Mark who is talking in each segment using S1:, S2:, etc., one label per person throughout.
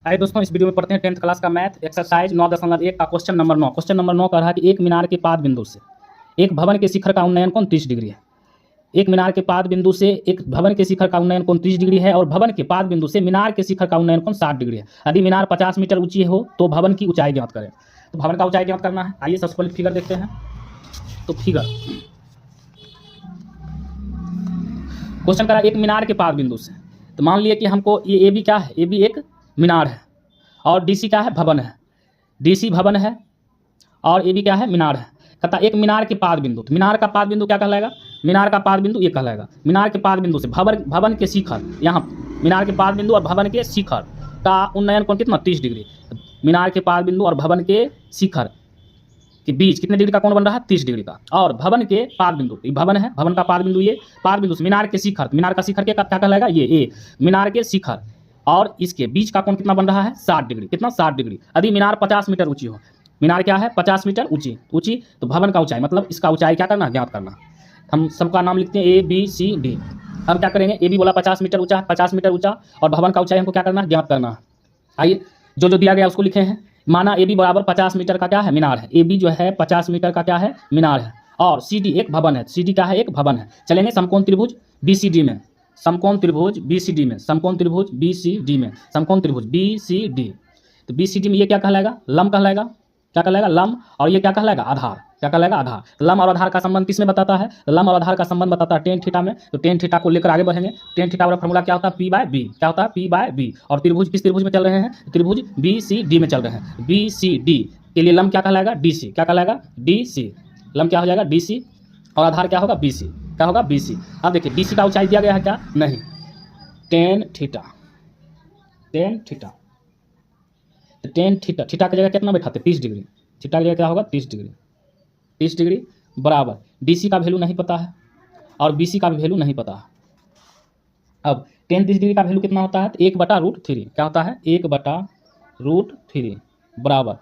S1: आइए दोस्तों, इस वीडियो में पढ़ते हैं 10th क्लास का मैथ एक्सरसाइज 9.1 का क्वेश्चन नंबर 9। क्वेश्चन नंबर 9 कह रहा है कि एक मीनार के पाद बिंदु से एक भवन के शिखर का उन्नयन कोण 30 डिग्री है। एक मीनार के पाद बिंदु से एक भवन के शिखर का उन्नयन कोण 30 डिग्री है और भवन के पाद बिंदु से मीनार के शिखर का उन्नयन कोण 60 डिग्री है। यदि मीनार 50 मीटर ऊंची हो तो भवन की ऊंचाई ज्ञात करें। तो भवन का ऊंचाई ज्ञात करना है। आइए सबसे पहले फिगर देखते हैं। तो फिगर क्वेश्चन करा एक मीनार के पाद बिंदु से, तो मान लिया कि हमको ये ए बी क्या है, ए बी एक मीनार है और डी सी क्या है, भवन है। डी सी भवन है और ए बी क्या है, मीनार है। कहता एक मीनार के पाद बिंदु, तो मीनार का पाद बिंदु क्या कहलाएगा, मीनार का पाद बिंदु ये कहलाएगा। मीनार के पाद बिंदु से भवन के शिखर, यहाँ मीनार के पाद बिंदु और भवन के शिखर का उन्नयन कोण कितना 30 डिग्री। मीनार के पाद बिंदु और भवन के शिखर के बीच कितने डिग्री का कोण बन रहा है, 30 डिग्री का। और भवन के पाद बिंदु, ये भवन है, भवन का पाद बिंदु ये पाद बिंदु से मीनार के शिखर, मीनार का शिखर क्या कहलाएगा, ये ए मीनार के शिखर और इसके बीच का कोण कितना बन रहा है, 60 डिग्री। कितना, 60 डिग्री। यदि मीनार 50 मीटर ऊंची हो, मीनार क्या है 50 मीटर ऊंची, तो भवन का ऊंचाई मतलब इसका ऊंचाई क्या करना, ज्ञात करना। हम सबका नाम लिखते हैं ए बी सी डी। हम क्या करेंगे, ए बी बोला 50 मीटर ऊंचा, 50 मीटर ऊंचा और भवन का ऊंचाई हमको क्या करना है, ज्ञात करना है। आइए जो जो दिया गया उसको लिखे हैं। माना ए बी बराबर 50 मीटर का क्या है, मीनार है। ए बी जो है 50 मीटर का क्या है, मीनार है और सी डी एक भवन है। सी डी क्या है, एक भवन है। चलेंगे समकोण त्रिभुज बी सी डी में, समकोण त्रिभुज बी सी डी में, समकोण त्रिभुज बी सी डी में, समकोण त्रिभुज बी सी डी। तो बी सी डी में ये क्या कहलाएगा, लंब कहलाएगा। क्या कहलाएगा, लंब। और ये क्या कहलाएगा, आधार। क्या कहलाएगा, आधार। लंब और आधार का संबंध किसमें बताता है, लंब और आधार का संबंध बताता है टेन थीटा में। तो टेन थीटा को लेकर आगे बढ़ेंगे। टेन थीटा वाला फॉर्मूला क्या होता है, पी बाय बी। क्या होता है, पी बाय बी। और त्रिभुज किस त्रिभुज में चल रहे हैं, त्रिभुज बी सी डी में चल रहे हैं। बी सी डी के लिए लंब क्या कहलाएगा, डी सी। क्या कहलाएगा, डी सी। लंब क्या हो जाएगा, डी सी और आधार क्या होगा, बी सी। क्या होगा, बी सी। अब देखिए डी सी का ऊंचाई दिया गया है क्या, नहीं, ten theta. Tan theta, tan theta, theta की जगह कितना बैठाते, 30 डिग्री। थीटा की जगह क्या होगा, 30 डिग्री। 30 डिग्री बराबर डी सी का वैल्यू नहीं पता है और बी सी का भी वैल्यू नहीं पता है। अब टेन 30 डिग्री का वैल्यू कितना होता है, तो 1/√3। क्या होता है, 1/√3 बराबर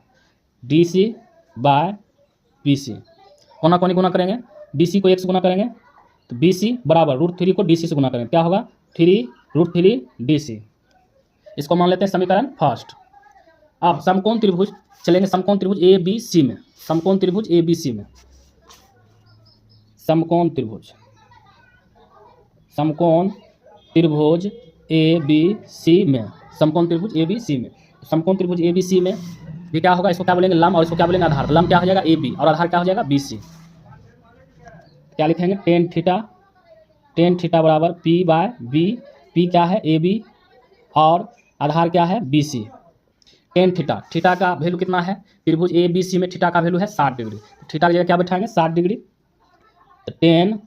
S1: D C by B C. कोना कोनी गुना करेंगे, डी सी को 1 से गुना करेंगे तो बी सी बराबर √3 को डी सी से गुना करेंगे, क्या होगा, 3√3 डी सी। इसको मान लेते हैं समीकरण फर्स्ट। अब समकोण त्रिभुज चलेंगे, समकोण त्रिभुज ए बी सी में, समकोण त्रिभुज ए बी सी में, समकोण त्रिभुज, समकोण त्रिभुज ए बी सी में, समकोण त्रिभुज ए बी सी में, समकोण त्रिभुज ए बी सी में ये क्या होगा, इसको क्या बोलेंगे, लंब और इसको क्या बोलेंगे, आधार। लंब क्या हो जाएगा, ए बी और आधार क्या हो जाएगा, बी सी। क्या लिखेंगे, टेन थीटा, टेन थीटा बराबर पी बाय बी। पी क्या है, ए बी और आधार क्या है, B C. Tan theta, theta का वैल्यू कितना है, त्रिभुज ए बी सी में थीटा का वैल्यू है 60 डिग्री। थीटा की जगह क्या बैठाएंगे, 60 डिग्री। तो टेन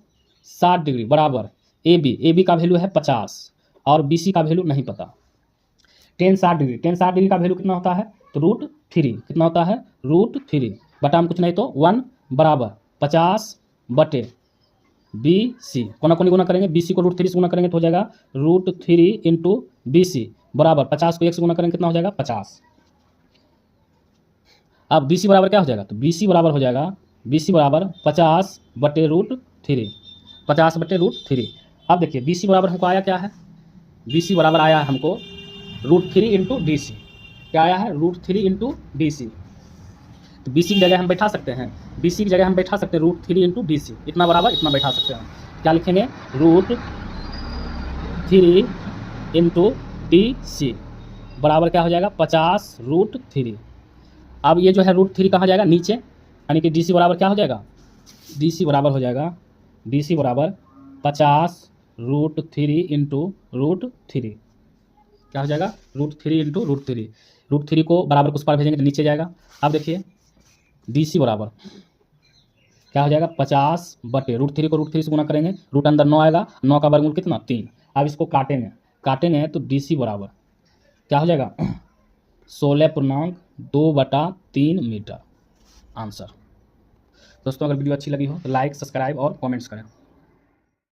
S1: 60 डिग्री बराबर ए बी का वैल्यू है 50 और बी सी का वैल्यू नहीं पता। टेन 60 डिग्री, टेन 60 डिग्री का वैल्यू कितना होता है, तो √3। कितना होता है, √3 बटा में कुछ नहीं तो 1 बराबर 50 बटे बी सी। कोना कोनी गुना करेंगे, बी सी को √3 से गुना करेंगे तो हो जाएगा √3 इंटू बी सी बराबर 50 को 1 से गुना करेंगे कितना हो जाएगा, 50। अब बी सी बराबर क्या हो जाएगा, तो बी सी बराबर हो जाएगा, बी सी बराबर 50 बटे √3, 50 बटे √3। अब देखिए बी सी बराबर हमको आया क्या है, बी सी बराबर आया है हमको √3 इंटू डी सी। क्या आया है, √3 इंटू डी सी। तो बी सी की जगह हम बैठा सकते हैं, बी सी की जगह हम बैठा सकते हैं √3 इंटू डी सी। इतना बराबर इतना बैठा सकते हैं। क्या लिखेंगे, √3 इंटू डी सी बराबर क्या हो जाएगा, 50√3। अब ये जो है √3 कहाँ जाएगा, नीचे, यानी कि डी सी बराबर क्या हो जाएगा, डी सी बराबर हो जाएगा, डी सी बराबर 50√3 इंटू √3। क्या हो जाएगा, √3 इंटू √3। √3 को बराबर कुछ पर भेजेंगे तो नीचे जाएगा। अब देखिए डी सी बराबर क्या हो जाएगा, 50 बटे √3 को √3 से गुना करेंगे, रूट अंदर 9 आएगा, 9 का वर्गमूल कितना, 3। अब इसको काटेंगे तो डी सी बराबर क्या हो जाएगा, 16.2/3 मीटर। आंसर। दोस्तों अगर वीडियो अच्छी लगी हो तो लाइक, सब्सक्राइब और कमेंट्स करें।